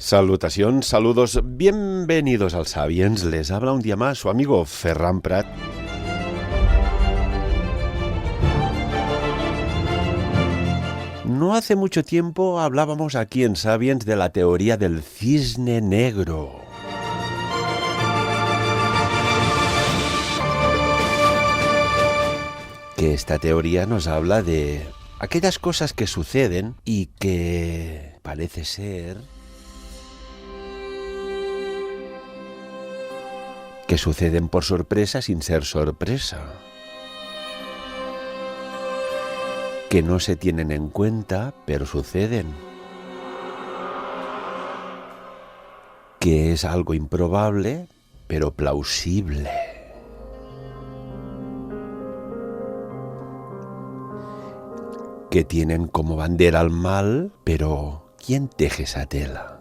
Salutación, saludos, bienvenidos al Sapiens. Les habla un día más su amigo Ferran Prat. No hace mucho tiempo hablábamos aquí en Sapiens de la teoría del cisne negro. Que esta teoría nos habla de aquellas cosas que suceden y que parece ser que suceden por sorpresa sin ser sorpresa, que no se tienen en cuenta, pero suceden, que es algo improbable, pero plausible, que tienen como bandera al mal, pero ¿quién teje esa tela?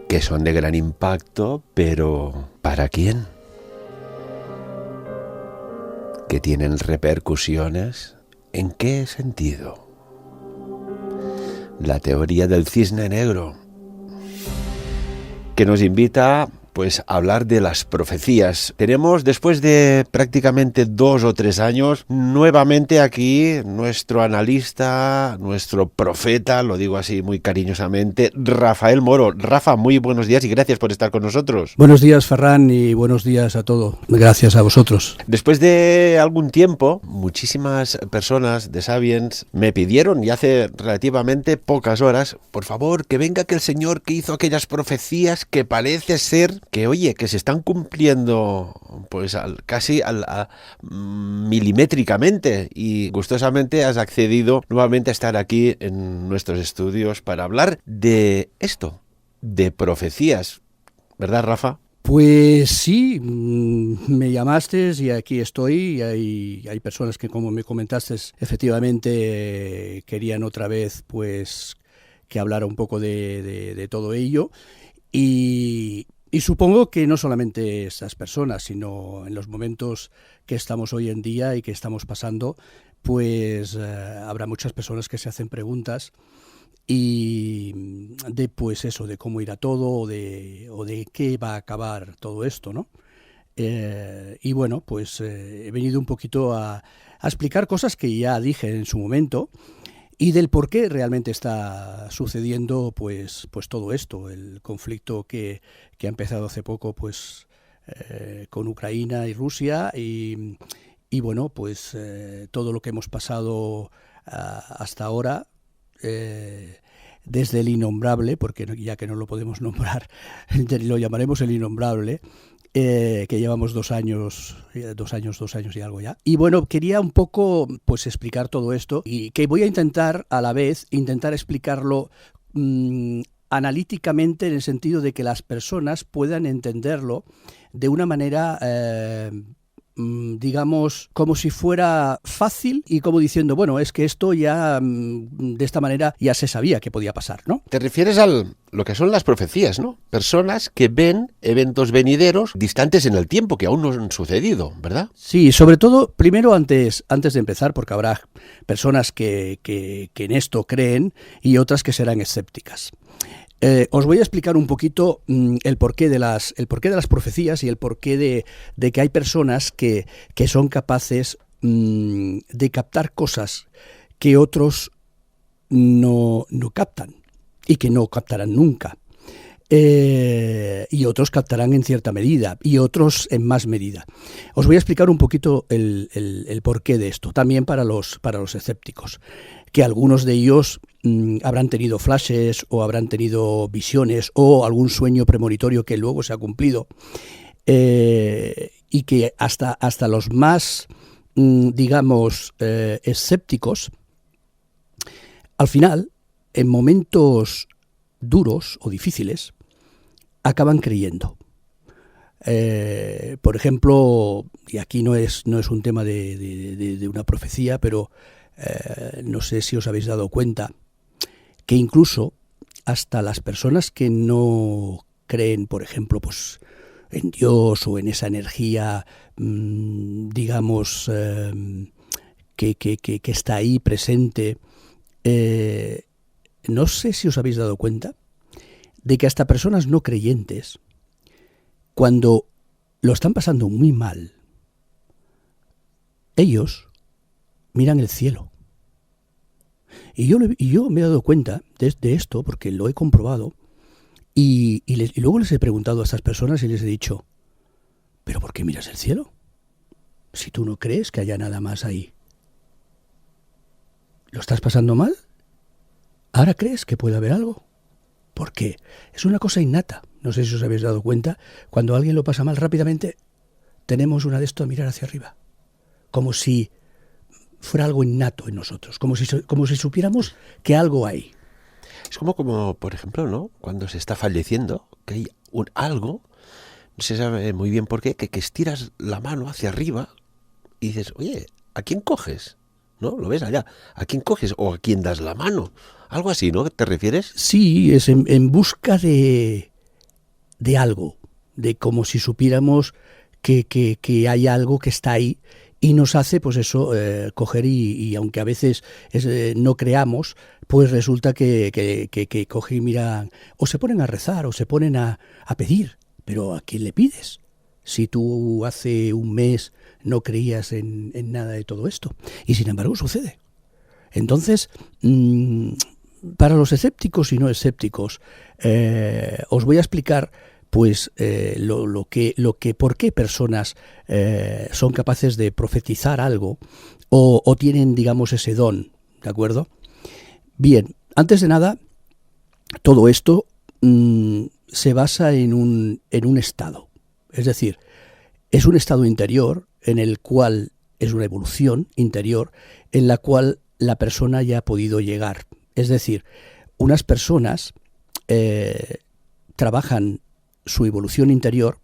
Que son de gran impacto, pero ¿para quién? Que tienen repercusiones, ¿en qué sentido? La teoría del cisne negro, que nos invita pues a hablar de las profecías. Tenemos, después de prácticamente 2 o 3 años, nuevamente aquí nuestro analista, nuestro profeta, lo digo así muy cariñosamente, Rafael Moro. Rafa, muy buenos días y gracias por estar con nosotros. Buenos días, Ferran, y buenos días a todos. Gracias a vosotros. Después de algún tiempo, muchísimas personas de Sapiens me pidieron, y hace relativamente pocas horas, por favor, que venga aquel señor que hizo aquellas profecías que parece ser que, oye, que se están cumpliendo pues casi milimétricamente, y gustosamente has accedido nuevamente a estar aquí en nuestros estudios para hablar de esto, de profecías, ¿verdad, Rafa? Pues sí, me llamaste y aquí estoy. Hay personas que, como me comentaste, efectivamente querían otra vez pues que hablara un poco de todo ello. Y supongo que no solamente estas personas, sino en los momentos que estamos hoy en día y que estamos pasando, pues habrá muchas personas que se hacen preguntas y de pues eso, de cómo irá todo o de qué va a acabar todo esto, ¿no? Y bueno, pues he venido un poquito a explicar cosas que ya dije en su momento, y del por qué realmente está sucediendo pues todo esto, el conflicto que ha empezado hace poco pues con Ucrania y Rusia, y bueno, pues todo lo que hemos pasado hasta ahora, desde el innombrable, porque ya que no lo podemos nombrar, lo llamaremos el innombrable, que llevamos 2 años y algo ya. Y bueno, quería un poco pues explicar todo esto, y que voy a intentar a la vez explicarlo analíticamente, en el sentido de que las personas puedan entenderlo de una manera digamos, como si fuera fácil, y como diciendo, bueno, es que esto ya de esta manera ya se sabía que podía pasar, ¿no? Te refieres a lo que son las profecías, ¿no? Personas que ven eventos venideros distantes en el tiempo, que aún no han sucedido, ¿verdad? Sí, sobre todo, primero antes de empezar, porque habrá personas que en esto creen y otras que serán escépticas. Os voy a explicar un poquito el porqué de las profecías, y el porqué de que hay personas que son capaces de captar cosas que otros no captan y que no captarán nunca. Y otros captarán en cierta medida y otros en más medida. Os voy a explicar un poquito el porqué de esto, también para los escépticos, que algunos de ellos habrán tenido flashes o habrán tenido visiones o algún sueño premonitorio que luego se ha cumplido, y que hasta los más digamos escépticos, al final, en momentos duros o difíciles, acaban creyendo. Por ejemplo, y aquí no es un tema de una profecía, pero no sé si os habéis dado cuenta que incluso hasta las personas que no creen, por ejemplo, pues en Dios o en esa energía, digamos, que está ahí presente. No sé si os habéis dado cuenta de que hasta personas no creyentes, cuando lo están pasando muy mal, ellos miran el cielo. Y yo me he dado cuenta de esto porque lo he comprobado y luego les he preguntado a estas personas y les he dicho, ¿pero por qué miras el cielo? Si tú no crees que haya nada más ahí. ¿Lo estás pasando mal? ¿Ahora crees que puede haber algo? ¿Por qué? Es una cosa innata. No sé si os habéis dado cuenta. Cuando alguien lo pasa mal rápidamente, tenemos una de esto a mirar hacia arriba. Como si fuera algo innato en nosotros. Como si supiéramos que algo hay. Es como, por ejemplo, ¿no? Cuando se está falleciendo, que hay algo, no se sabe muy bien por qué, que estiras la mano hacia arriba y dices, oye, ¿a quién coges? ¿No? ¿Lo ves allá? ¿A quién coges o a quién das la mano? Algo así, ¿no? ¿Te refieres? Sí, es en busca de algo, de como si supiéramos que hay algo que está ahí y nos hace, pues eso, coger y aunque a veces no creamos, pues resulta que cogen y miran, o se ponen a rezar, o se ponen a pedir. Pero ¿a quién le pides? Si tú hace un mes no creías en nada de todo esto. Y sin embargo sucede. Entonces, para los escépticos y no escépticos, os voy a explicar pues por qué personas son capaces de profetizar algo o tienen, digamos, ese don, ¿de acuerdo? Bien, antes de nada, todo esto se basa en un estado. Es decir, es un estado interior en el cual es una evolución interior en la cual la persona ya ha podido llegar. Es decir, unas personas trabajan su evolución interior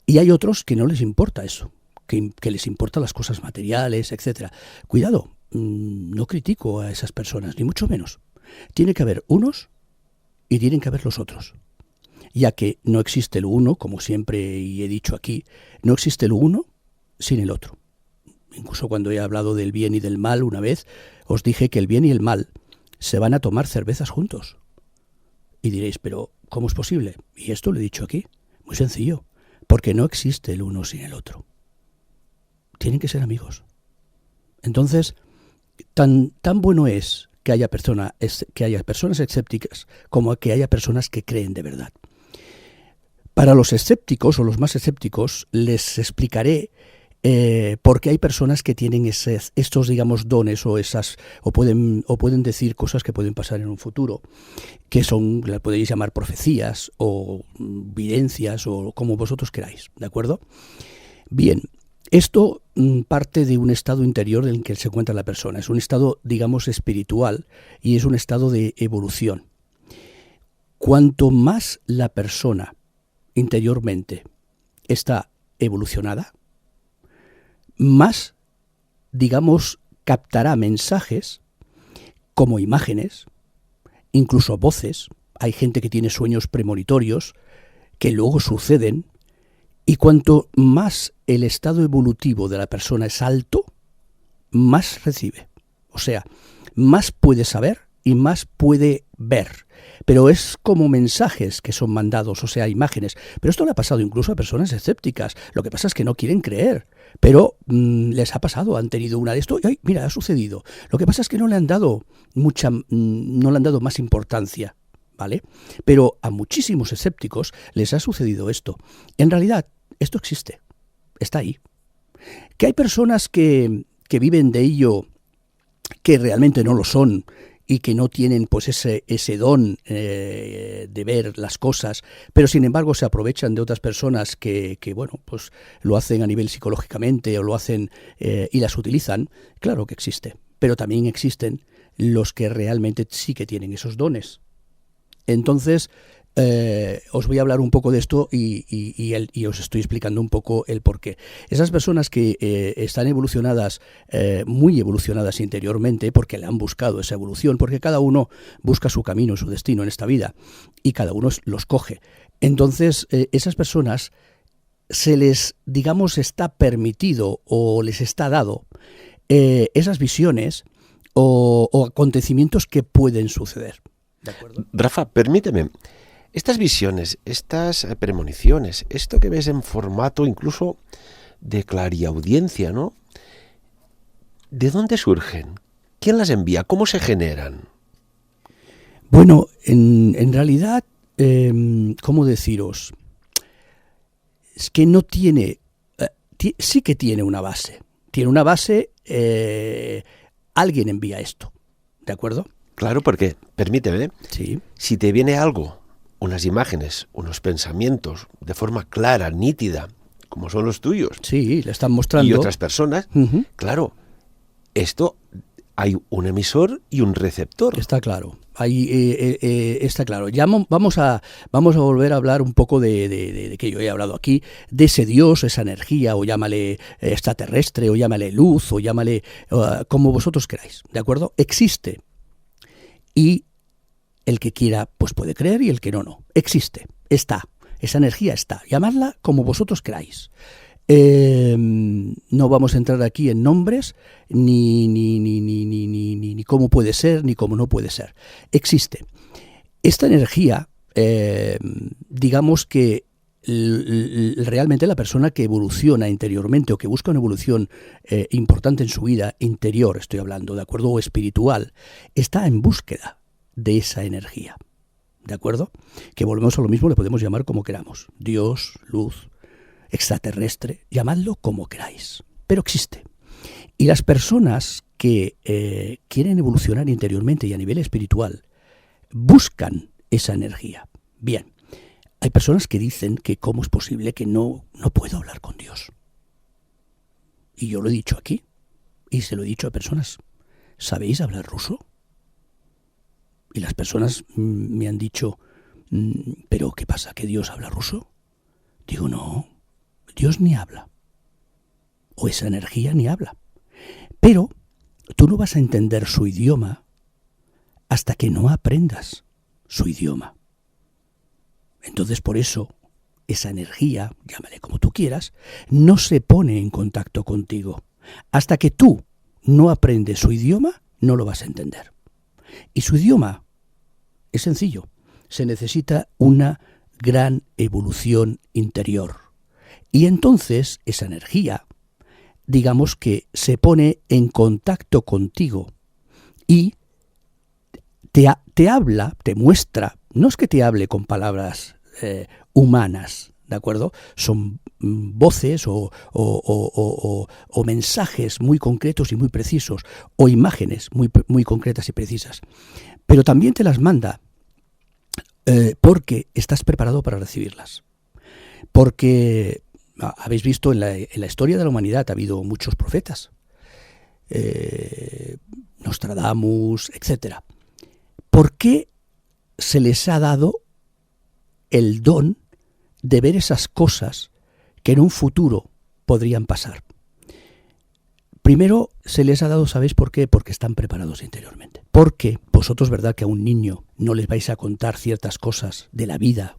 y hay otros que no les importa eso, que les importan las cosas materiales, etc. Cuidado, no critico a esas personas, ni mucho menos. Tiene que haber unos y tienen que haber los otros. Ya que no existe lo uno, como siempre y he dicho aquí, no existe lo uno sin el otro. Incluso cuando he hablado del bien y del mal una vez, os dije que el bien y el mal se van a tomar cervezas juntos. Y diréis, pero ¿cómo es posible? Y esto lo he dicho aquí, muy sencillo, porque no existe el uno sin el otro. Tienen que ser amigos. Entonces, tan bueno es que haya personas escépticas como que haya personas que creen de verdad. Para los escépticos o los más escépticos les explicaré por qué hay personas que tienen estos, digamos, dones o pueden decir cosas que pueden pasar en un futuro, que son, las podéis llamar profecías o videncias o como vosotros queráis, ¿de acuerdo? Bien, esto parte de un estado interior en el que se encuentra la persona. Es un estado, digamos, espiritual y es un estado de evolución. Cuanto más la persona interiormente está evolucionada, más, digamos, captará mensajes como imágenes, incluso voces. Hay gente que tiene sueños premonitorios que luego suceden, y cuanto más el estado evolutivo de la persona es alto, más recibe. O sea, más puede saber y más puede ver. Pero es como mensajes que son mandados, o sea, imágenes. Pero esto le ha pasado incluso a personas escépticas. Lo que pasa es que no quieren creer. Pero les ha pasado, han tenido una de esto, y ¡ay, mira, ha sucedido! Lo que pasa es que no le han dado más importancia, ¿vale? Pero a muchísimos escépticos les ha sucedido esto. En realidad, esto existe, está ahí. Que hay personas que viven de ello, que realmente no lo son, y que no tienen pues ese don de ver las cosas, pero sin embargo se aprovechan de otras personas que bueno, pues lo hacen a nivel psicológicamente o lo hacen y las utilizan. Claro que existe, pero también existen los que realmente sí que tienen esos dones. Entonces, os voy a hablar un poco de esto y os estoy explicando un poco el porqué. Esas personas que están evolucionadas, muy evolucionadas interiormente, porque le han buscado esa evolución, porque cada uno busca su camino, su destino en esta vida, y cada uno los coge. Entonces, esas personas se les, digamos, está permitido o les está dado esas visiones o acontecimientos que pueden suceder. ¿De acuerdo? Rafa, permíteme. Estas visiones, estas premoniciones, esto que ves en formato incluso de clariaudiencia, ¿no? ¿De dónde surgen? ¿Quién las envía? ¿Cómo se generan? Bueno, en realidad, ¿cómo deciros? Es que no tiene... sí que tiene una base. Tiene una base, alguien envía esto, ¿de acuerdo? Claro, porque, permíteme, Sí. si te viene algo, unas imágenes, unos pensamientos, de forma clara, nítida, como son los tuyos, Sí, le están mostrando. y otras personas, Ujú. claro, esto hay un emisor y un receptor. Está claro. Ahí está claro. Ya vamos a volver a hablar un poco de que yo he hablado aquí, de ese Dios, esa energía, o llámale extraterrestre, o llámale luz, o llámale como vosotros queráis, ¿de acuerdo? Existe. Y el que quiera, pues puede creer, y el que no, no. Existe, está. Esa energía está. Llamadla como vosotros queráis. No vamos a entrar aquí en nombres, ni cómo puede ser, ni cómo no puede ser. Existe. Esta energía, digamos que realmente la persona que evoluciona interiormente o que busca una evolución importante en su vida interior, estoy hablando, ¿de acuerdo? O espiritual, está en búsqueda de esa energía, ¿de acuerdo? Que volvemos a lo mismo, le podemos llamar como queramos. Dios, luz, extraterrestre, llamadlo como queráis, pero existe. Y las personas que quieren evolucionar interiormente y a nivel espiritual buscan esa energía. Bien, hay personas que dicen que cómo es posible que no puedo hablar con Dios. Y yo lo he dicho aquí, y se lo he dicho a personas. ¿Sabéis hablar ruso? Y las personas me han dicho, ¿pero qué pasa? ¿Que Dios habla ruso? Digo, no, Dios ni habla. O esa energía ni habla. Pero tú no vas a entender su idioma hasta que no aprendas su idioma. Entonces, por eso, esa energía, llámale como tú quieras, no se pone en contacto contigo. Hasta que tú no aprendes su idioma, no lo vas a entender. Y su idioma es sencillo. Se necesita una gran evolución interior. Y entonces, esa energía, digamos que se pone en contacto contigo y te habla, te muestra. No es que te hable con palabras humanas, ¿de acuerdo? Son voces o mensajes muy concretos y muy precisos, o imágenes muy concretas y precisas. Pero también te las manda porque estás preparado para recibirlas. Porque habéis visto en la historia de la humanidad ha habido muchos profetas, Nostradamus, etcétera. ¿Por qué se les ha dado el don de ver esas cosas que en un futuro podrían pasar? Primero se les ha dado, ¿sabéis por qué? Porque están preparados interiormente. Porque vosotros, ¿verdad?, que a un niño no les vais a contar ciertas cosas de la vida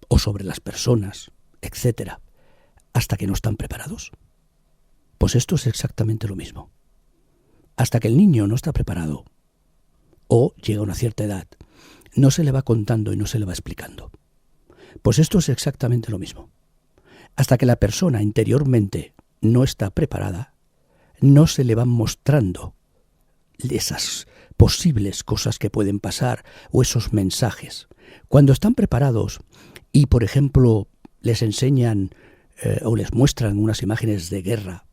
o sobre las personas, etcétera, hasta que no están preparados. Pues esto es exactamente lo mismo. Hasta que el niño no está preparado o llega a una cierta edad, no se le va contando y no se le va explicando. Pues esto es exactamente lo mismo. Hasta que la persona interiormente no está preparada, no se le van mostrando esas posibles cosas que pueden pasar o esos mensajes. Cuando están preparados y, por ejemplo, les enseñan o les muestran unas imágenes de guerra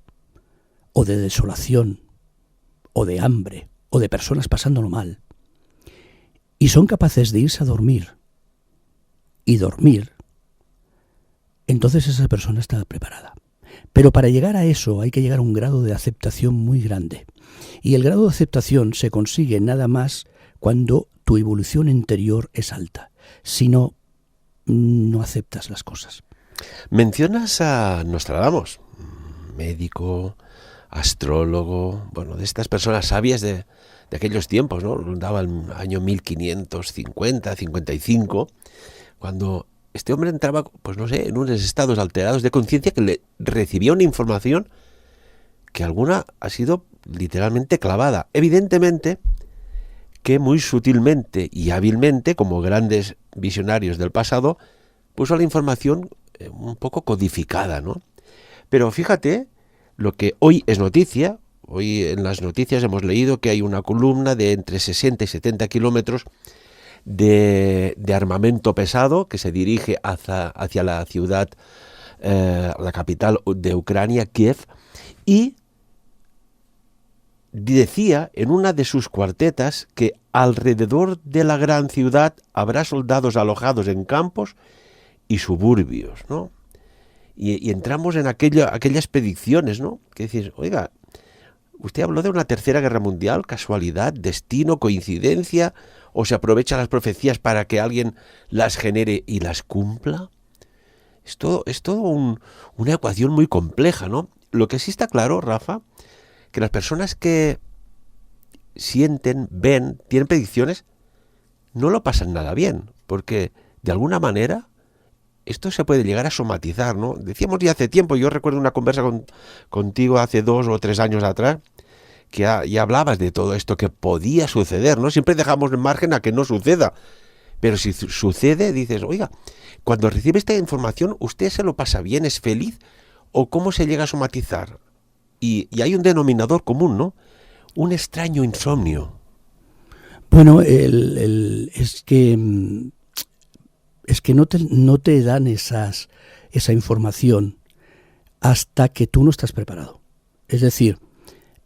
o de desolación o de hambre o de personas pasándolo mal, y son capaces de irse a dormir y dormir, entonces esa persona está preparada. Pero para llegar a eso hay que llegar a un grado de aceptación muy grande. Y el grado de aceptación se consigue nada más cuando tu evolución interior es alta. Si no, no aceptas las cosas. Mencionas a Nostradamus, médico, astrólogo, bueno, de estas personas sabias de aquellos tiempos, ¿no? Rondaba el año 1550, 55, cuando este hombre entraba, pues no sé, en unos estados alterados de conciencia que le recibía una información que alguna ha sido literalmente clavada. Evidentemente que muy sutilmente y hábilmente, como grandes visionarios del pasado, puso la información un poco codificada, ¿no? Pero fíjate, lo que hoy es noticia, hoy en las noticias hemos leído que hay una columna de entre 60 y 70 kilómetros de armamento pesado que se dirige hacia la ciudad, la capital de Ucrania, Kiev, y decía en una de sus cuartetas que alrededor de la gran ciudad habrá soldados alojados en campos y suburbios, ¿no? Y entramos en aquellas predicciones, ¿no? Que dices, oiga, usted habló de una tercera guerra mundial, casualidad, destino, coincidencia, o se aprovecha las profecías para que alguien las genere y las cumpla. Es todo una ecuación muy compleja, ¿no? Lo que sí está claro, Rafa, que las personas que sienten, ven, tienen predicciones, no lo pasan nada bien, porque de alguna manera esto se puede llegar a somatizar, ¿no? Decíamos ya hace tiempo, yo recuerdo una conversa contigo hace 2 o 3 años atrás, que ya hablabas de todo esto que podía suceder, ¿no? Siempre dejamos el margen a que no suceda, pero si sucede, dices, oiga, cuando recibe esta información, ¿usted se lo pasa bien, es feliz? ¿O cómo se llega a somatizar? Y hay un denominador común, ¿no? Un extraño insomnio. Bueno, es que no te dan esa información hasta que tú no estás preparado. Es decir,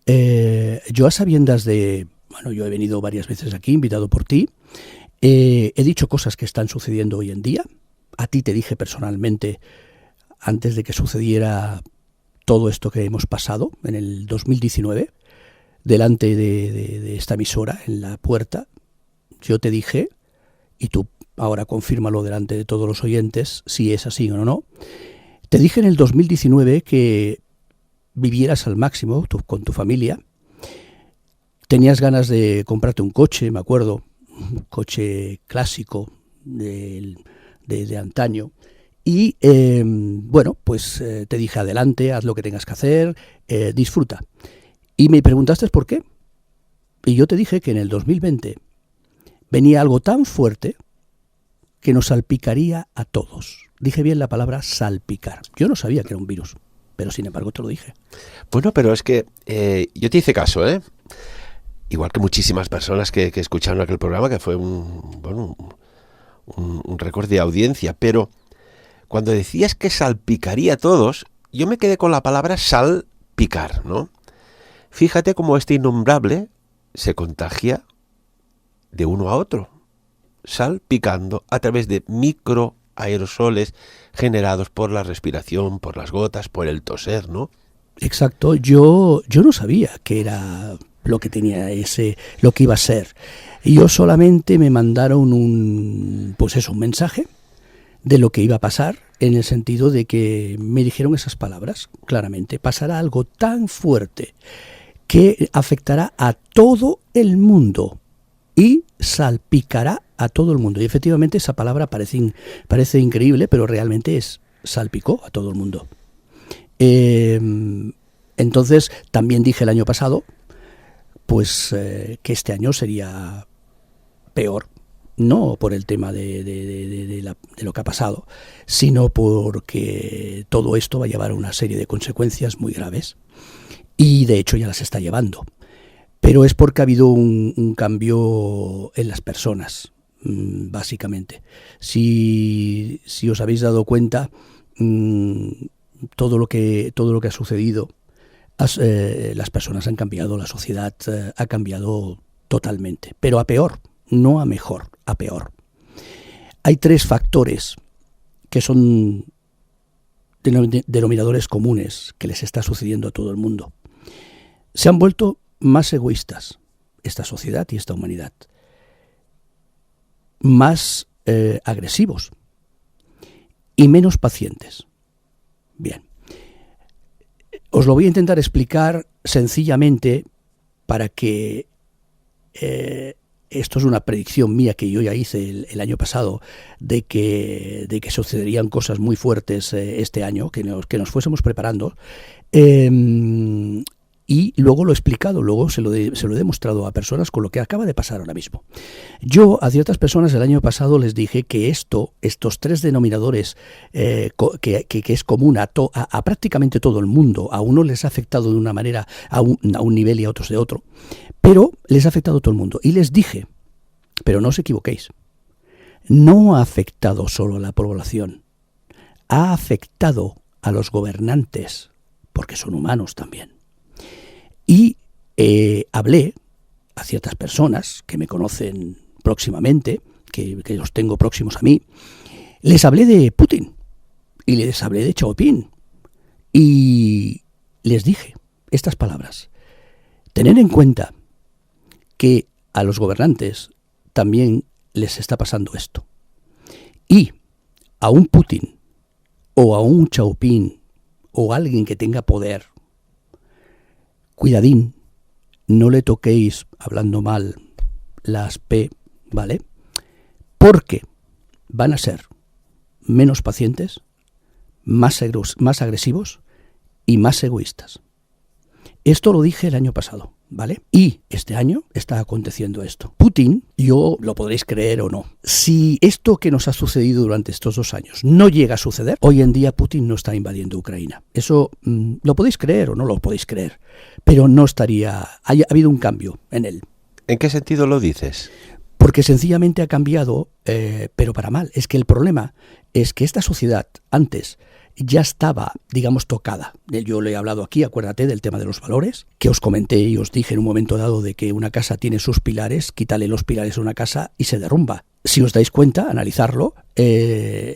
yo a sabiendas yo he venido varias veces aquí, invitado por ti, he dicho cosas que están sucediendo hoy en día. A ti te dije personalmente, antes de que sucediera todo esto que hemos pasado, en el 2019, delante de esta emisora, en la puerta, yo te dije, y tú ahora confírmalo delante de todos los oyentes, si es así o no, te dije en el 2019 que vivieras al máximo con tu familia, tenías ganas de comprarte un coche, me acuerdo, un coche clásico de antaño, y te dije adelante, haz lo que tengas que hacer, disfruta. Y me preguntaste por qué, y yo te dije que en el 2020 venía algo tan fuerte que nos salpicaría a todos. Dije bien la palabra salpicar. Yo no sabía que era un virus, pero sin embargo te lo dije. Bueno, pero es que yo te hice caso, ¿eh? Igual que muchísimas personas que escucharon aquel programa, que fue un récord de audiencia, pero cuando decías que salpicaría a todos, yo me quedé con la palabra salpicar, ¿no? Fíjate cómo este innombrable se contagia de uno a otro, salpicando a través de microaerosoles generados por la respiración, por las gotas, por el toser, ¿no? Exacto, yo no sabía que era lo que tenía lo que iba a ser. Yo solamente me mandaron un mensaje de lo que iba a pasar, en el sentido de que me dijeron esas palabras, claramente, pasará algo tan fuerte que afectará a todo el mundo y salpicará a todo el mundo. Y efectivamente esa palabra parece increíble, pero realmente salpicó a todo el mundo. Entonces también dije el año pasado que este año sería peor, no por el tema de lo que ha pasado, sino porque todo esto va a llevar a una serie de consecuencias muy graves, y de hecho ya las está llevando. Pero es porque ha habido un cambio en las personas, básicamente. Si os habéis dado cuenta, todo lo que ha sucedido, las personas han cambiado, la sociedad ha cambiado totalmente, pero a peor, no a mejor, a peor. Hay 3 factores que son denominadores comunes que les está sucediendo a todo el mundo. Se han vuelto más egoístas, esta sociedad y esta humanidad, más agresivos y menos pacientes. Bien, os lo voy a intentar explicar sencillamente para que esto es una predicción mía que yo ya hice el año pasado, de que sucederían cosas muy fuertes este año, que nos fuésemos preparando. Y Y luego lo he explicado, luego se lo he demostrado a personas con lo que acaba de pasar ahora mismo. Yo a ciertas personas el año pasado les dije que estos tres denominadores que es común a prácticamente todo el mundo, a unos les ha afectado de una manera, a un nivel y a otros de otro, pero les ha afectado a todo el mundo. Y les dije, pero no os equivoquéis, no ha afectado solo a la población, ha afectado a los gobernantes, porque son humanos también. Y hablé a ciertas personas que me conocen próximamente, que los tengo próximos a mí, les hablé de Putin y les hablé de Xiaoping y les dije estas palabras. Tener en cuenta que a los gobernantes también les está pasando esto. Y a un Putin o a un Xiaoping o a alguien que tenga poder, cuidadín, no le toquéis hablando mal las P, ¿vale? Porque van a ser menos pacientes, más agresivos y más egoístas. Esto lo dije el año pasado, ¿vale? Y este año está aconteciendo esto. Putin, yo lo podréis creer o no, si esto que nos ha sucedido durante estos 2 años no llega a suceder, hoy en día Putin no está invadiendo Ucrania. Eso lo podéis creer o no lo podéis creer, pero no estaría... Ha habido un cambio en él. ¿En qué sentido lo dices? Porque sencillamente ha cambiado, pero para mal. Es que el problema es que esta sociedad antes ya estaba, digamos, tocada. Yo le he hablado aquí, acuérdate, del tema de los valores, que os comenté y os dije en un momento dado de que una casa tiene sus pilares, quítale los pilares a una casa y se derrumba. Si os dais cuenta, analizarlo,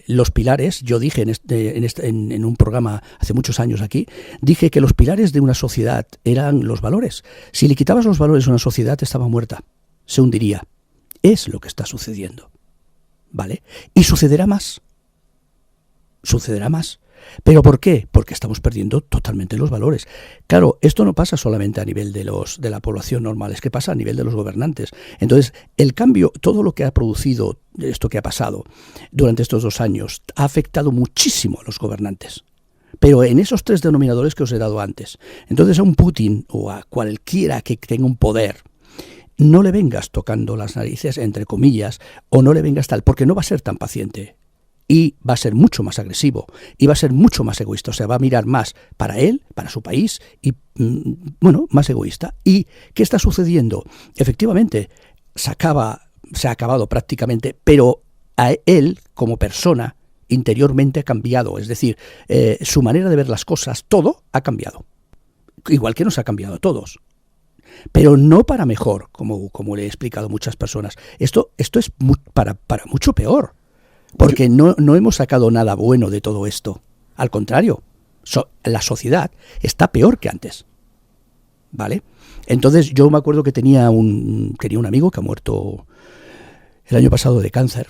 los pilares, yo dije en un programa hace muchos años aquí, dije que los pilares de una sociedad eran los valores. Si le quitabas los valores a una sociedad, estaba muerta, se hundiría. Es lo que está sucediendo, ¿vale? Y sucederá más. Sucederá más. ¿Pero por qué? Porque estamos perdiendo totalmente los valores. Claro, esto no pasa solamente a nivel de la población normal, es que pasa a nivel de los gobernantes. Entonces, el cambio, todo lo que ha producido esto que ha pasado durante estos 2 años, ha afectado muchísimo a los gobernantes. Pero en esos 3 denominadores que os he dado antes. Entonces, a un Putin o a cualquiera que tenga un poder, no le vengas tocando las narices, entre comillas, o no le vengas tal, porque no va a ser tan paciente. Y va a ser mucho más agresivo, y va a ser mucho más egoísta, o sea, va a mirar más para él, para su país, y, más egoísta. ¿Y qué está sucediendo? Efectivamente, se ha acabado prácticamente, pero a él, como persona, interiormente ha cambiado, es decir, su manera de ver las cosas, todo ha cambiado. Igual que nos ha cambiado a todos. Pero no para mejor, como le he explicado a muchas personas. Esto es para mucho peor. Porque no hemos sacado nada bueno de todo esto. Al contrario, la sociedad está peor que antes. ¿Vale? Entonces yo me acuerdo que tenía un amigo que ha muerto el año pasado de cáncer.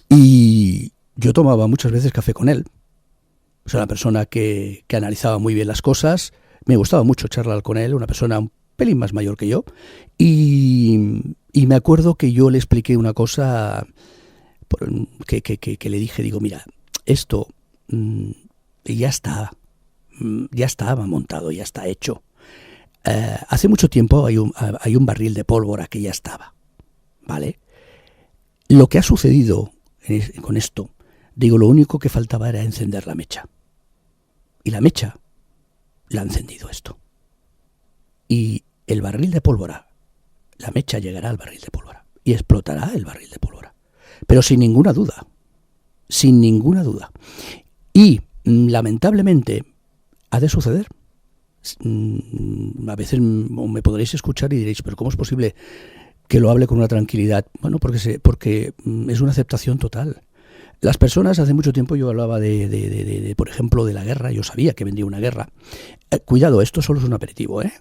Y yo tomaba muchas veces café con él. Es una persona que analizaba muy bien las cosas. Me gustaba mucho charlar con él, una persona un pelín más mayor que yo. Y me acuerdo que yo le expliqué una cosa... Que le dije, digo, mira, esto ya estaba montado, ya está hecho. Hace mucho tiempo hay un barril de pólvora que ya estaba, ¿vale? Lo que ha sucedido con esto, digo, lo único que faltaba era encender la mecha. Y la mecha la ha encendido esto. Y el barril de pólvora, la mecha llegará al barril de pólvora y explotará el barril de pólvora. Pero sin ninguna duda. Y lamentablemente ha de suceder. A veces me podréis escuchar y diréis, pero ¿cómo es posible que lo hable con una tranquilidad? Bueno, porque es una aceptación total. Las personas, hace mucho tiempo yo hablaba por ejemplo, de la guerra. Yo sabía que vendría una guerra. Cuidado, esto solo es un aperitivo, ¿eh?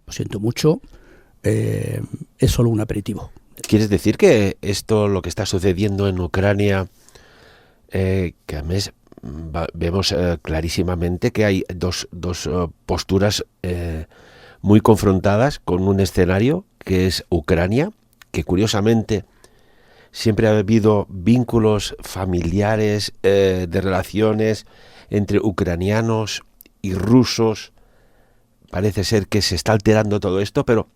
Lo siento mucho, es solo un aperitivo. ¿Quieres decir que esto, lo que está sucediendo en Ucrania, que además vemos clarísimamente que hay dos posturas muy confrontadas con un escenario que es Ucrania, que curiosamente siempre ha habido vínculos familiares, de relaciones entre ucranianos y rusos parece ser que se está alterando todo esto, pero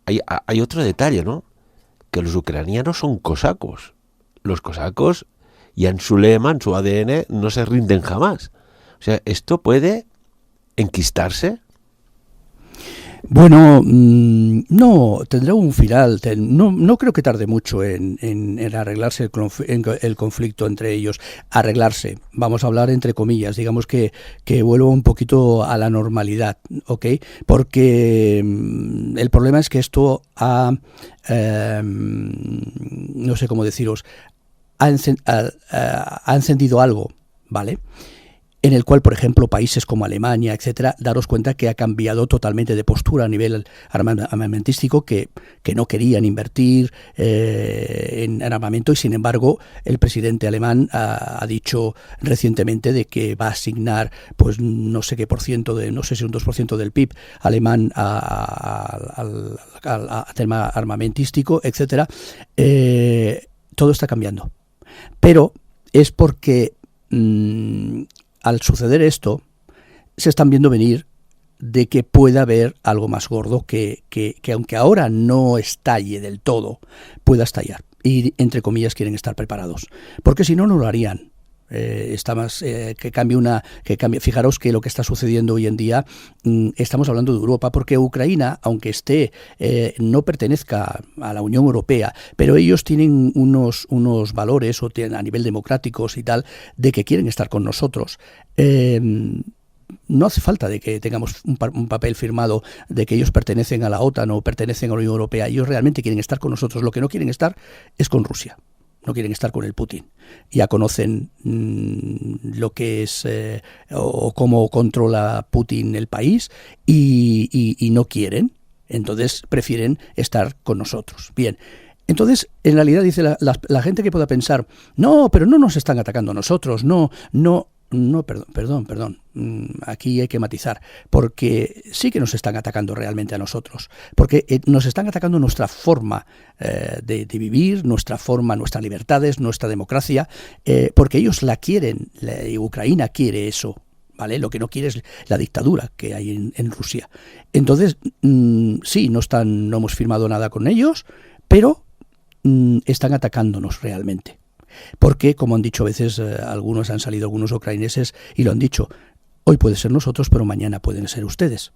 hay otro detalle, ¿no? Que los ucranianos son cosacos. Los cosacos, ya en su lema, en su ADN, no se rinden jamás. O sea, ¿esto puede enquistarse? Bueno, no, tendrá un final. No creo que tarde mucho en arreglarse el conflicto entre ellos. Arreglarse, vamos a hablar entre comillas, digamos que vuelva un poquito a la normalidad, ¿ok? Porque el problema es que esto no sé cómo deciros, ha encendido algo, ¿vale? En el cual, por ejemplo, países como Alemania, etcétera, daros cuenta que ha cambiado totalmente de postura a nivel armamentístico, que no querían invertir en armamento, y sin embargo el presidente alemán ha dicho recientemente de que va a asignar, pues no sé qué por ciento, no sé si un 2% del PIB alemán al tema armamentístico, etcétera. Todo está cambiando, pero es porque al suceder esto, se están viendo venir de que pueda haber algo más gordo que aunque ahora no estalle del todo, pueda estallar. Y, entre comillas, quieren estar preparados. Porque si no, no lo harían. Está más que cambie. Fijaros que lo que está sucediendo hoy en día, estamos hablando de Europa, porque Ucrania, aunque no pertenezca a la Unión Europea, pero ellos tienen unos valores, o tienen a nivel democráticos y tal, de que quieren estar con nosotros. No hace falta de que tengamos un papel firmado de que ellos pertenecen a la OTAN o pertenecen a la Unión Europea. Ellos realmente quieren estar con nosotros. Lo que no quieren estar es con Rusia. No quieren estar con el Putin. Ya conocen lo que es o cómo controla Putin el país y no quieren. Entonces prefieren estar con nosotros. Bien. Entonces, en realidad, dice la gente que pueda pensar, no, pero no nos están atacando a nosotros, no, perdón. Aquí hay que matizar, porque sí que nos están atacando realmente a nosotros, porque nos están atacando nuestra forma de vivir, nuestra forma, nuestras libertades, nuestra democracia, porque ellos la quieren, Ucrania quiere eso. ¿Vale? Lo que no quiere es la dictadura que hay en Rusia. Entonces, sí, no hemos firmado nada con ellos, pero están atacándonos realmente. Porque, como han dicho a veces, han salido algunos ucraneses y lo han dicho, hoy puede ser nosotros, pero mañana pueden ser ustedes.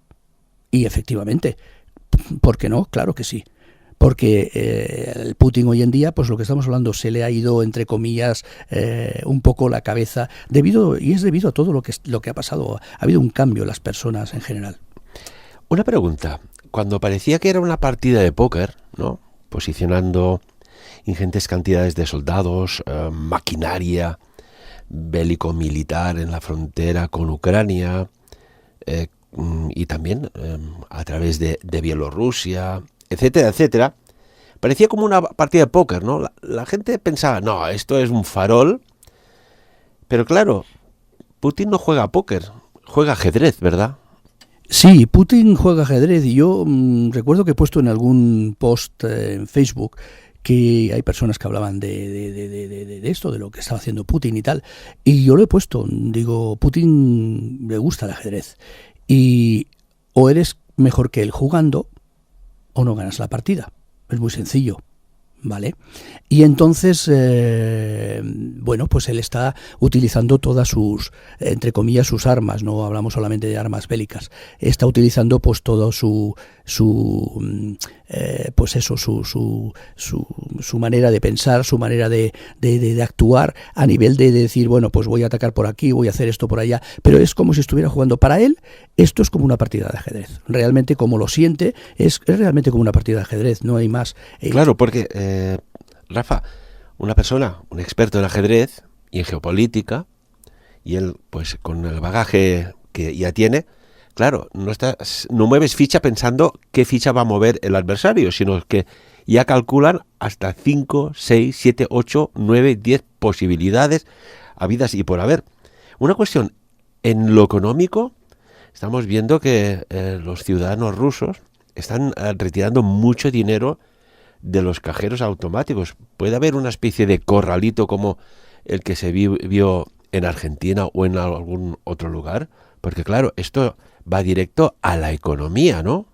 Y efectivamente, ¿por qué no? Claro que sí. Porque el Putin hoy en día, pues lo que estamos hablando, se le ha ido, entre comillas, un poco la cabeza, y es debido a todo lo que ha pasado. Ha habido un cambio en las personas en general. Una pregunta. Cuando parecía que era una partida de póker, ¿no? Posicionando ingentes cantidades de soldados, maquinaria bélico-militar en la frontera con Ucrania, y también a través de Bielorrusia, etcétera, etcétera. Parecía como una partida de póker, ¿no? La gente pensaba, no, esto es un farol. Pero claro, Putin no juega póker, juega ajedrez, ¿verdad? Sí, Putin juega ajedrez, y yo recuerdo que he puesto en algún post en Facebook que hay personas que hablaban de esto, de lo que estaba haciendo Putin y tal, y yo lo he puesto, digo, Putin le gusta el ajedrez, y o eres mejor que él jugando o no ganas la partida, es muy sencillo. ¿Vale? Y entonces, bueno, pues él está utilizando todas sus, entre comillas, sus armas, no hablamos solamente de armas bélicas, está utilizando pues todo su manera de pensar, su manera de actuar, a nivel de decir, bueno, pues voy a atacar por aquí, voy a hacer esto por allá, pero es como si estuviera jugando. Para él, esto es como una partida de ajedrez. Realmente, como lo siente, es realmente como una partida de ajedrez, no hay más. Claro, porque Rafa, un experto en ajedrez y en geopolítica, y él, pues con el bagaje que ya tiene, claro, no mueves ficha pensando qué ficha va a mover el adversario, sino que ya calculan hasta 5, 6, 7, 8, 9, 10 posibilidades habidas y por haber. Una cuestión, en lo económico, estamos viendo que los ciudadanos rusos están retirando mucho dinero de los cajeros automáticos. Puede haber una especie de corralito como el que se vio en Argentina o en algún otro lugar? Porque claro, esto va directo a la economía, ¿no?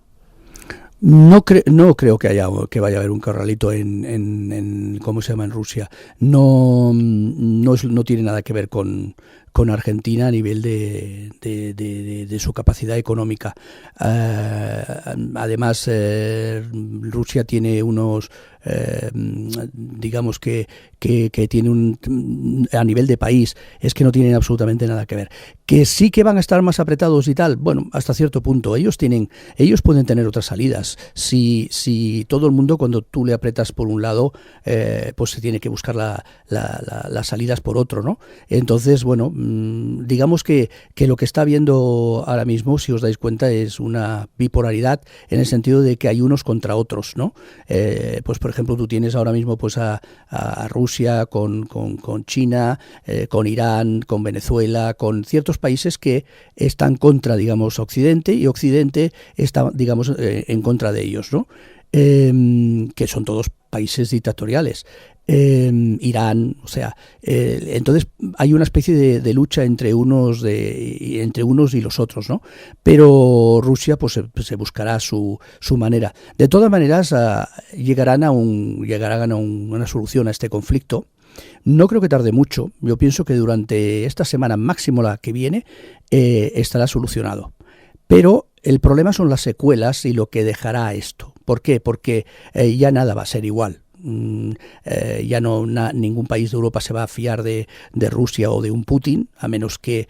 No creo que vaya a haber un corralito en ¿cómo se llama? En Rusia. No tiene nada que ver con Argentina a nivel de su capacidad económica. Además, Rusia tiene unos, digamos que tiene a nivel de país, es que no tienen absolutamente nada que ver. Que sí que van a estar más apretados y tal, bueno, hasta cierto punto. Ellos pueden tener otras salidas. Si todo el mundo, cuando tú le apretas por un lado, pues se tiene que buscar las salidas por otro, ¿no? Entonces, bueno, digamos que lo que está habiendo ahora mismo, si os dais cuenta, es una bipolaridad en el sentido de que hay unos contra otros, ¿no? Pues por ejemplo, tú tienes ahora mismo pues a Rusia con China, con Irán, con Venezuela, con ciertos países que están contra, digamos, Occidente, y Occidente está, digamos, en contra de ellos, ¿no? Que son todos países dictatoriales. Irán, o sea, entonces hay una especie de lucha entre unos y los otros, ¿no? Pero Rusia pues se buscará su manera. De todas maneras, llegarán a una solución a este conflicto. No creo que tarde mucho. Yo pienso que durante esta semana, máximo la que viene, estará solucionado. Pero el problema son las secuelas y lo que dejará esto. ¿Por qué? Porque ya nada va a ser igual. Ya ningún país de Europa se va a fiar de Rusia o de un Putin, a menos que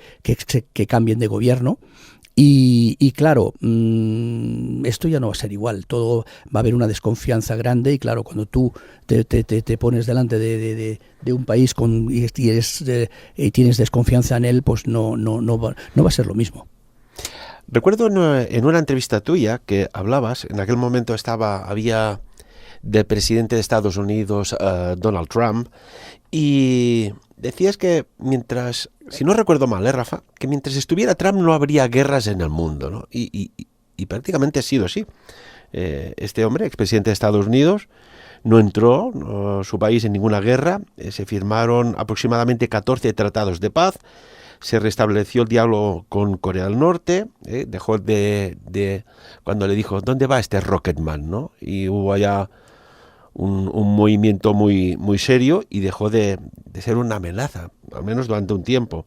cambien de gobierno. Y claro, esto ya no va a ser igual, todo va a haber una desconfianza grande, y claro, cuando tú te pones delante de un país y tienes desconfianza en él, pues no va a ser lo mismo. Recuerdo en una entrevista tuya que hablabas, en aquel momento había del presidente de Estados Unidos, Donald Trump, y decías que si no recuerdo mal, Rafa, que mientras estuviera Trump no habría guerras en el mundo, ¿no? Y prácticamente ha sido así. Este hombre, expresidente de Estados Unidos, no entró su país en ninguna guerra, se firmaron aproximadamente 14 tratados de paz, se restableció el diálogo con Corea del Norte, dejó cuando le dijo, ¿dónde va este Rocketman?, ¿no? Y hubo allá un movimiento muy, muy serio, y dejó de ser una amenaza, al menos durante un tiempo.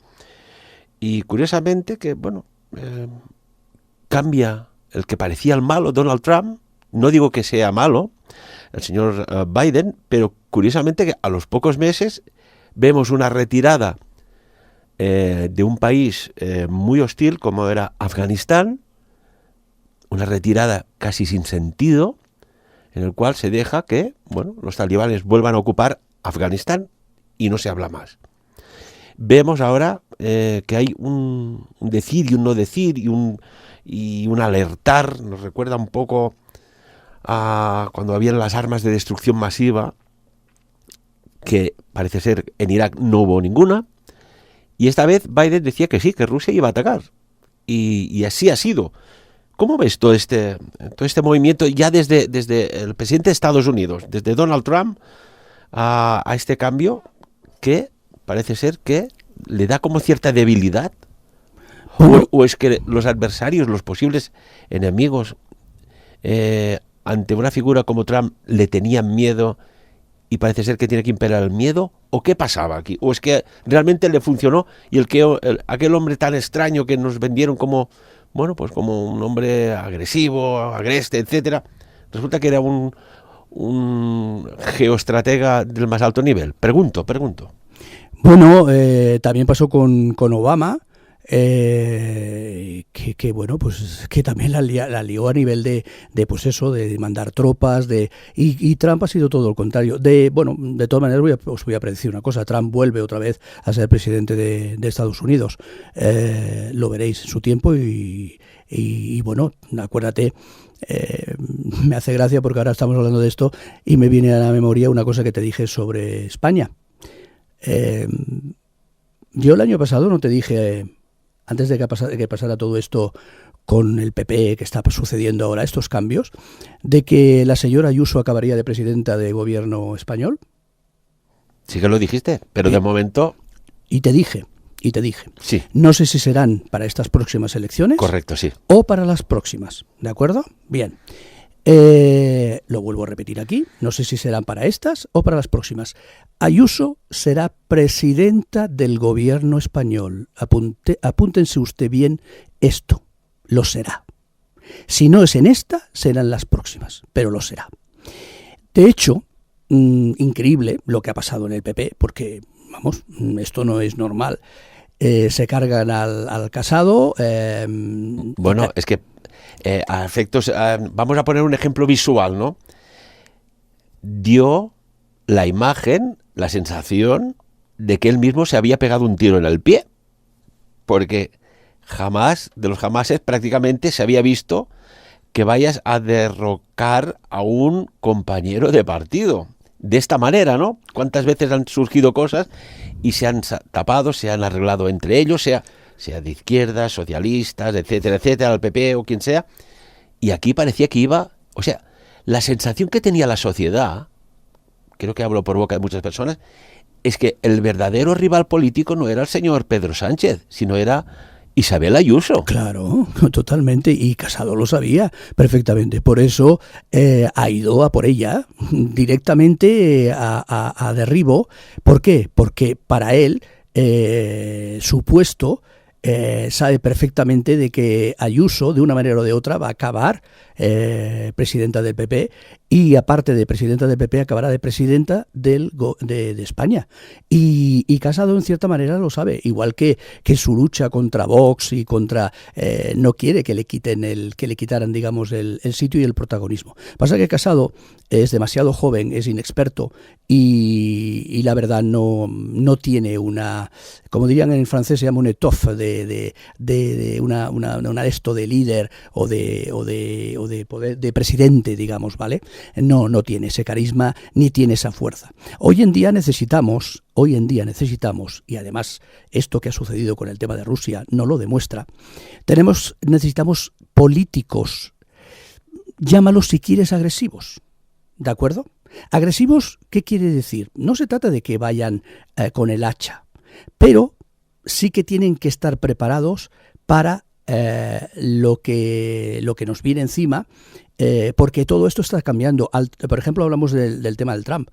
Y curiosamente que, bueno, cambia el que parecía el malo, Donald Trump. No digo que sea malo el señor Biden, pero curiosamente que a los pocos meses vemos una retirada de un país muy hostil como era Afganistán, una retirada casi sin sentido, en el cual se deja que, bueno, los talibanes vuelvan a ocupar Afganistán y no se habla más. Vemos ahora que hay un decir y un no decir y un alertar. Nos recuerda un poco a cuando habían las armas de destrucción masiva, que parece ser en Irak no hubo ninguna, y esta vez Biden decía que sí, que Rusia iba a atacar, y así ha sido. ¿Cómo ves todo este movimiento ya desde el presidente de Estados Unidos, desde Donald Trump a este cambio que parece ser que le da como cierta debilidad? ¿O es que los adversarios, los posibles enemigos, ante una figura como Trump le tenían miedo y parece ser que tiene que imperar el miedo? ¿O qué pasaba aquí? ¿O es que realmente le funcionó y aquel hombre tan extraño que nos vendieron como, bueno, pues como un hombre agresivo, agreste, etcétera, resulta que era un geoestratega del más alto nivel? Pregunto. Bueno, también pasó con Obama, que bueno, pues que también la lió a nivel de pues eso, de mandar tropas, y Trump ha sido todo lo contrario. Bueno, de todas maneras os voy a predecir una cosa: Trump vuelve otra vez a ser presidente de Estados Unidos. Lo veréis en su tiempo, y bueno, acuérdate. Me hace gracia porque ahora estamos hablando de esto y me viene a la memoria una cosa que te dije sobre España. Yo el año pasado no te dije, antes de que pasara todo esto con el PP que está sucediendo ahora, estos cambios, de que la señora Ayuso acabaría de presidenta de gobierno español. Sí que lo dijiste, pero de momento... Y te dije, Y te dije, Sí. no sé si serán para estas próximas elecciones. Correcto, sí. O para las próximas, ¿de acuerdo? Bien. Lo vuelvo a repetir aquí, no sé si serán para estas o para las próximas. Ayuso será presidenta del gobierno español. Apúntense usted bien esto, lo será. Si no es en esta, serán las próximas, pero lo será. De hecho, increíble lo que ha pasado en el PP, porque, vamos, esto no es normal. Se cargan al Casado. Bueno, es que a efectos, vamos a poner un ejemplo visual, ¿no? Dio la imagen, la sensación de que él mismo se había pegado un tiro en el pie, porque jamás, de los jamases, prácticamente se había visto que vayas a derrocar a un compañero de partido. De esta manera, ¿no? ¿Cuántas veces han surgido cosas y se han tapado, se han arreglado entre ellos, sea de izquierdas, socialistas, etcétera, etcétera, al PP o quien sea? Y aquí parecía que iba... O sea, la sensación que tenía la sociedad, creo que hablo por boca de muchas personas, es que el verdadero rival político no era el señor Pedro Sánchez, sino era Isabel Ayuso. Claro, totalmente, y Casado lo sabía perfectamente, por eso ha ido a por ella directamente a derribo. ¿Por qué? Porque para él su puesto sabe perfectamente de que Ayuso, de una manera o de otra, va a acabar presidenta del PP, y aparte de presidenta del PP acabará de presidenta de España. Y Casado en cierta manera lo sabe, igual que su lucha contra Vox y contra no quiere que le quitaran, digamos, el sitio y el protagonismo. Pasa que Casado es demasiado joven, es inexperto y la verdad no tiene una, como dirían en francés, se llama un étoffe de una esto de líder o de poder, de presidente, digamos, ¿vale? No tiene ese carisma ni tiene esa fuerza. Hoy en día necesitamos, y además esto que ha sucedido con el tema de Rusia no lo demuestra, necesitamos políticos, llámalos si quieres agresivos, ¿de acuerdo? Agresivos, ¿qué quiere decir? No se trata de que vayan con el hacha, pero sí que tienen que estar preparados para lo que nos viene encima, porque todo esto está cambiando. Por ejemplo, hablamos del tema del Trump.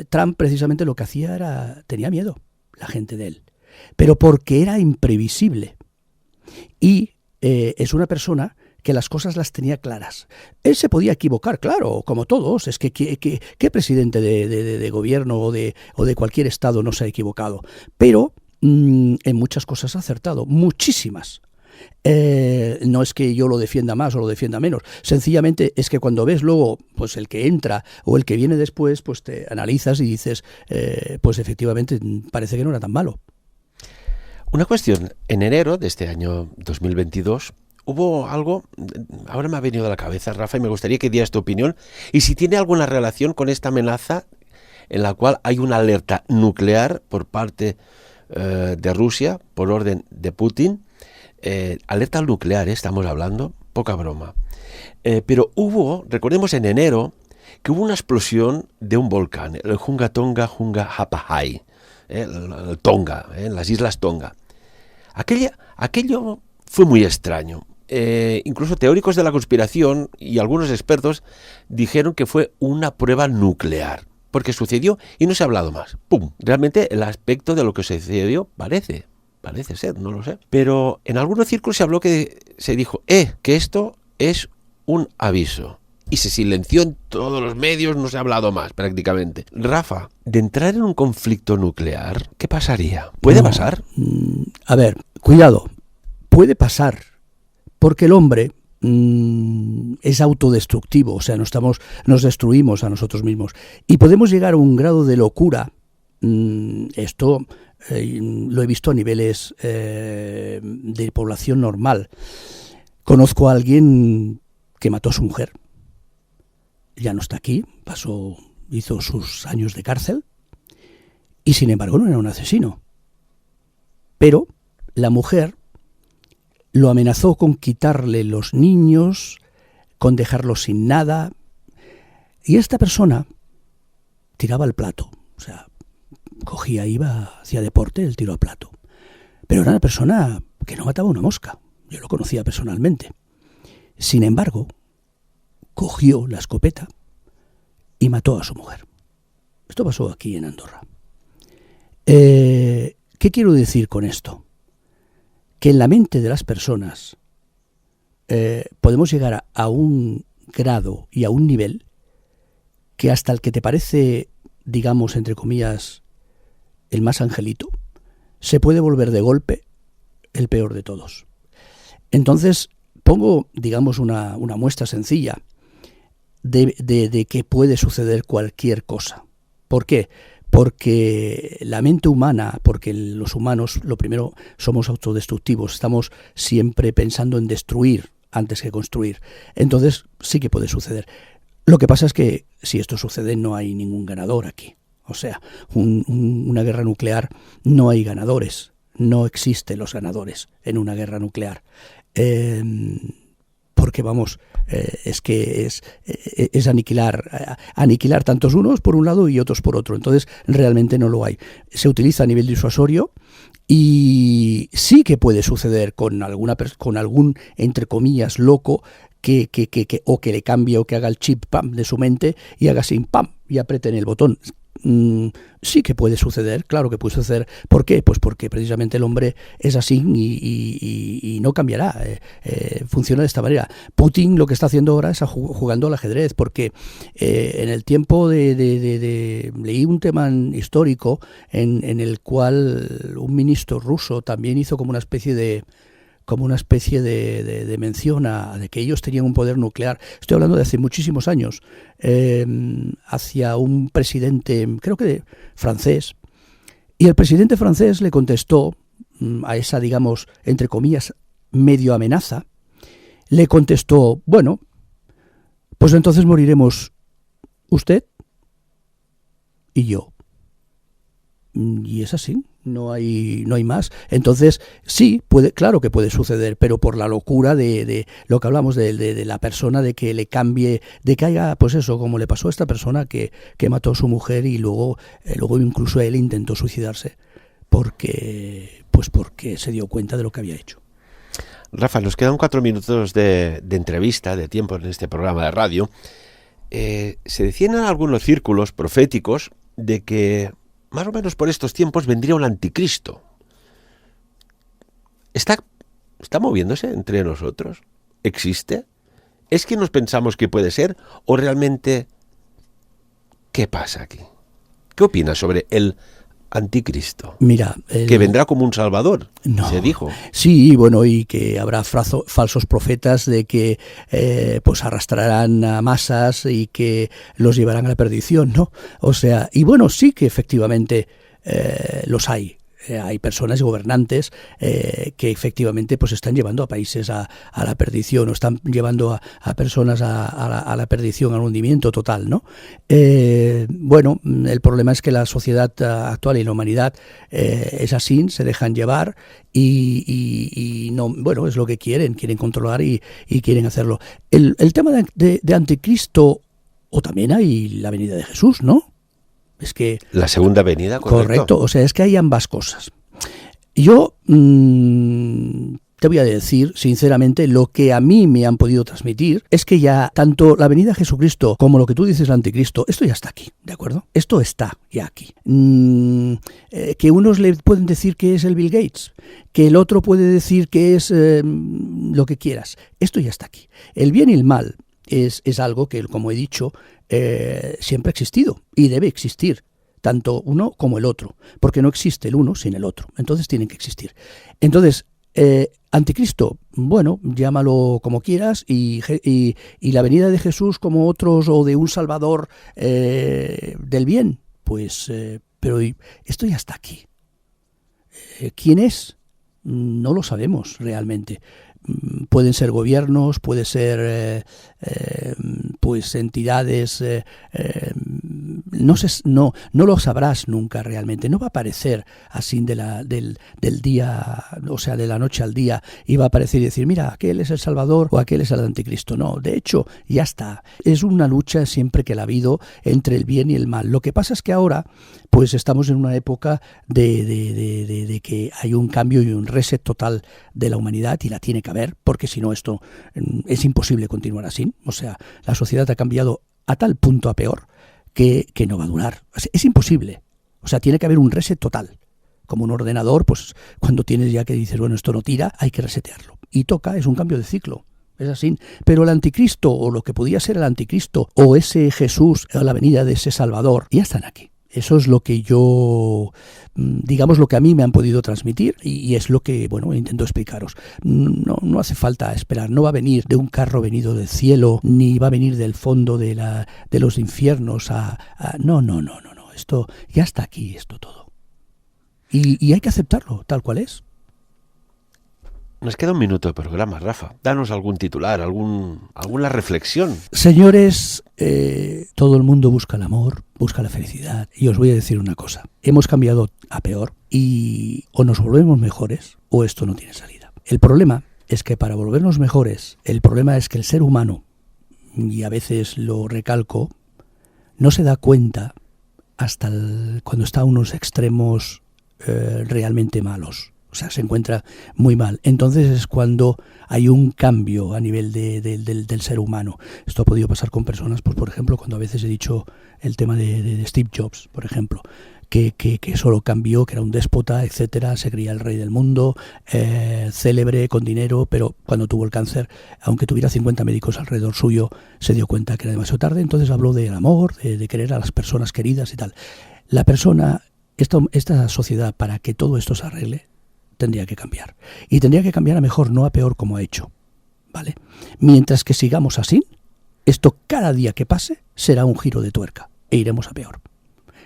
Trump precisamente lo que hacía tenía miedo la gente de él, pero porque era imprevisible y es una persona que las cosas las tenía claras. Él se podía equivocar, claro, como todos. Es que ¿qué presidente de gobierno o de cualquier estado no se ha equivocado? Pero en muchas cosas ha acertado, muchísimas. No es que yo lo defienda más o lo defienda menos, sencillamente es que cuando ves luego pues el que entra o el que viene después, pues te analizas y dices, pues efectivamente parece que no era tan malo. Una cuestión, en enero de este año 2022 hubo algo, ahora me ha venido a la cabeza, Rafa, y me gustaría que dieras tu opinión, y si tiene alguna relación con esta amenaza en la cual hay una alerta nuclear por parte de Rusia, por orden de Putin. Alerta nuclear, estamos hablando, poca broma. Pero recordemos en enero, que hubo una explosión de un volcán, el Hunga Tonga Hunga Ha'apai, el Tonga, las islas Tonga. Aquello fue muy extraño. Incluso teóricos de la conspiración y algunos expertos dijeron que fue una prueba nuclear, porque sucedió y no se ha hablado más. ¡Pum! Realmente el aspecto de lo que sucedió parece ser, no lo sé. Pero en algunos círculos se dijo, que esto es un aviso. Y se silenció en todos los medios, no se ha hablado más prácticamente. Rafa, de entrar en un conflicto nuclear, ¿qué pasaría? ¿Puede pasar? A ver, cuidado, puede pasar, porque el hombre es autodestructivo, o sea, nos destruimos a nosotros mismos. Y podemos llegar a un grado de locura, esto lo he visto a niveles de población normal. Conozco a alguien que mató a su mujer, ya no está aquí, hizo sus años de cárcel y sin embargo no era un asesino. Pero la mujer lo amenazó con quitarle los niños, con dejarlos sin nada, y esta persona tiraba el plato, o sea, cogía, iba, hacía deporte, el tiro al plato. Pero era una persona que no mataba una mosca. Yo lo conocía personalmente. Sin embargo, cogió la escopeta y mató a su mujer. Esto pasó aquí en Andorra. ¿Qué quiero decir con esto? Que en la mente de las personas podemos llegar a un grado y a un nivel que hasta el que te parece, digamos, entre comillas, el más angelito, se puede volver de golpe el peor de todos. Entonces, pongo, digamos, una muestra sencilla de que puede suceder cualquier cosa. ¿Por qué? Porque la mente humana, porque los humanos, lo primero, somos autodestructivos, estamos siempre pensando en destruir antes que construir. Entonces, sí que puede suceder. Lo que pasa es que si esto sucede no hay ningún ganador aquí. O sea, una guerra nuclear no hay ganadores. No existen los ganadores en una guerra nuclear. Porque vamos, es que es aniquilar tantos unos por un lado y otros por otro. Entonces, realmente no lo hay. Se utiliza a nivel disuasorio y sí que puede suceder con algún, entre comillas, loco que le cambie o que haga el chip pam de su mente y haga así pam y apriete en el botón. Sí que puede suceder, claro que puede suceder. ¿Por qué? Pues porque precisamente el hombre es así y no cambiará. Funciona de esta manera. Putin lo que está haciendo ahora es jugando al ajedrez, porque en el tiempo leí un tema histórico en el cual un ministro ruso también hizo como una especie de mención de que ellos tenían un poder nuclear. Estoy hablando de hace muchísimos años, hacia un presidente, creo que francés, y el presidente francés le contestó a esa, digamos, entre comillas, medio amenaza, le contestó, bueno, pues entonces moriremos usted y yo. Y es así. No hay más. Entonces, sí, claro que puede suceder, pero por la locura de lo que hablamos de la persona, de que le cambie, de que haya, pues eso, como le pasó a esta persona que mató a su mujer y luego incluso él intentó suicidarse porque se dio cuenta de lo que había hecho. Rafa, nos quedan 4 minutos de entrevista, de tiempo en este programa de radio. Se decían en algunos círculos proféticos de que más o menos por estos tiempos vendría un anticristo. ¿Está moviéndose entre nosotros? ¿Existe? ¿Es que nos pensamos que puede ser? ¿O realmente qué pasa aquí? ¿Qué opinas sobre el anticristo? Mira, que vendrá como un salvador, no, se dijo. Sí, bueno, y que habrá falsos profetas de que pues arrastrarán a masas y que los llevarán a la perdición, ¿no? O sea, y bueno, sí que efectivamente los hay. Hay personas gobernantes que efectivamente pues están llevando a países a la perdición o están llevando a personas a la perdición, al hundimiento total, ¿no? Bueno, el problema es que la sociedad actual y la humanidad es así, se dejan llevar y no, bueno, es lo que quieren controlar y quieren hacerlo. El tema de anticristo, o también hay la venida de Jesús, ¿no? Es que la segunda venida, correcto, o sea, es que hay ambas cosas. Yo te voy a decir, sinceramente, lo que a mí me han podido transmitir es que ya tanto la venida de Jesucristo como lo que tú dices, el anticristo, esto ya está aquí, ¿de acuerdo? Esto está ya aquí. Que unos le pueden decir que es el Bill Gates, que el otro puede decir que es lo que quieras. Esto ya está aquí. El bien y el mal es algo que, como he dicho, siempre ha existido y debe existir, tanto uno como el otro, porque no existe el uno sin el otro, entonces tienen que existir. Entonces, anticristo, bueno, llámalo como quieras, y la venida de Jesús como otros, o de un salvador del bien, pues, pero esto ya está aquí. ¿Quién es? No lo sabemos realmente. Pueden ser gobiernos, puede ser pues entidades, no lo sabrás nunca realmente, no va a aparecer así del día, o sea, de la noche al día, y va a aparecer y decir, mira, aquel es el Salvador o aquel es el anticristo. No, de hecho, ya está. Es una lucha siempre que la ha habido entre el bien y el mal. Lo que pasa es que ahora, pues estamos en una época de que hay un cambio y un reset total de la humanidad, y la tiene que haber, porque si no esto es imposible continuar así. O sea, la sociedad ha cambiado a tal punto a peor que no va a durar. Es imposible. O sea, tiene que haber un reset total. Como un ordenador, pues cuando tienes ya que dices, bueno, esto no tira, hay que resetearlo. Y toca, es un cambio de ciclo. Es así. Pero el anticristo, o lo que podía ser el anticristo, o ese Jesús, o la venida de ese Salvador, ya están aquí. Eso es lo que yo, digamos, lo que a mí me han podido transmitir, y es lo que, bueno, intento explicaros. No hace falta esperar, no va a venir de un carro venido del cielo, ni va a venir del fondo de los infiernos no. Esto ya está aquí, esto todo. Y hay que aceptarlo tal cual es. Nos queda un minuto de programa, Rafa. Danos algún titular, alguna reflexión. Señores, todo el mundo busca el amor, busca la felicidad. Y os voy a decir una cosa. Hemos cambiado a peor, y o nos volvemos mejores o esto no tiene salida. El problema es que para volvernos mejores, el problema es que el ser humano, y a veces lo recalco, no se da cuenta hasta cuando está a unos extremos realmente malos. O sea, se encuentra muy mal. Entonces es cuando hay un cambio a nivel del ser humano. Esto ha podido pasar con personas, pues por ejemplo, cuando a veces he dicho el tema de Steve Jobs, por ejemplo, que solo cambió, que era un déspota, etcétera, se creía el rey del mundo, célebre, con dinero, pero cuando tuvo el cáncer, aunque tuviera 50 médicos alrededor suyo, se dio cuenta que era demasiado tarde. Entonces habló del amor, de querer a las personas queridas y tal. La persona, esta sociedad, para que todo esto se arregle, tendría que cambiar. Y tendría que cambiar a mejor, no a peor como ha hecho. ¿Vale? Mientras que sigamos así, esto cada día que pase será un giro de tuerca e iremos a peor.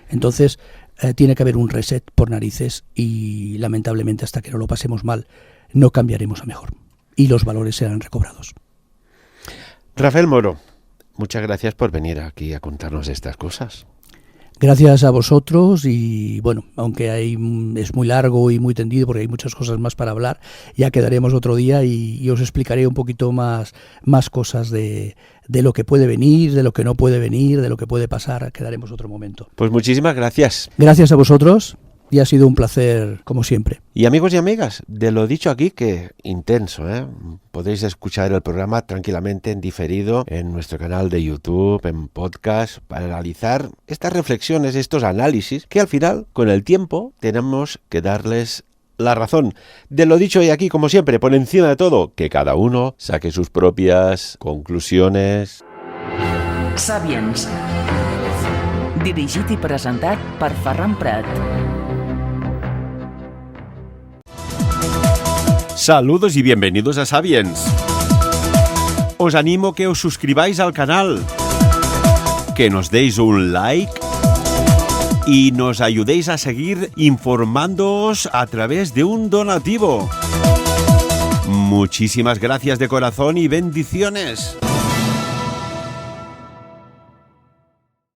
Entonces, tiene que haber un reset por narices, y lamentablemente hasta que no lo pasemos mal, no cambiaremos a mejor. Y los valores serán recobrados. Rafael Moro, muchas gracias por venir aquí a contarnos estas cosas. Gracias a vosotros, y bueno, aunque es muy largo y muy tendido porque hay muchas cosas más para hablar, ya quedaremos otro día y os explicaré un poquito más cosas de lo que puede venir, de lo que no puede venir, de lo que puede pasar. Quedaremos otro momento. Pues muchísimas gracias. Gracias a vosotros. Y ha sido un placer, como siempre. Y amigos y amigas, de lo dicho aquí, que intenso, podéis escuchar el programa tranquilamente en diferido en nuestro canal de YouTube, en podcast, para analizar estas reflexiones, estos análisis, que al final, con el tiempo, tenemos que darles la razón. De lo dicho hoy aquí, como siempre, por encima de todo, que cada uno saque sus propias conclusiones. Sapiens. Dirigit i presentat per Ferran Prat. Saludos y bienvenidos a Sapiens. Os animo que os suscribáis al canal, que nos deis un like y nos ayudéis a seguir informándoos a través de un donativo. Muchísimas gracias de corazón y bendiciones.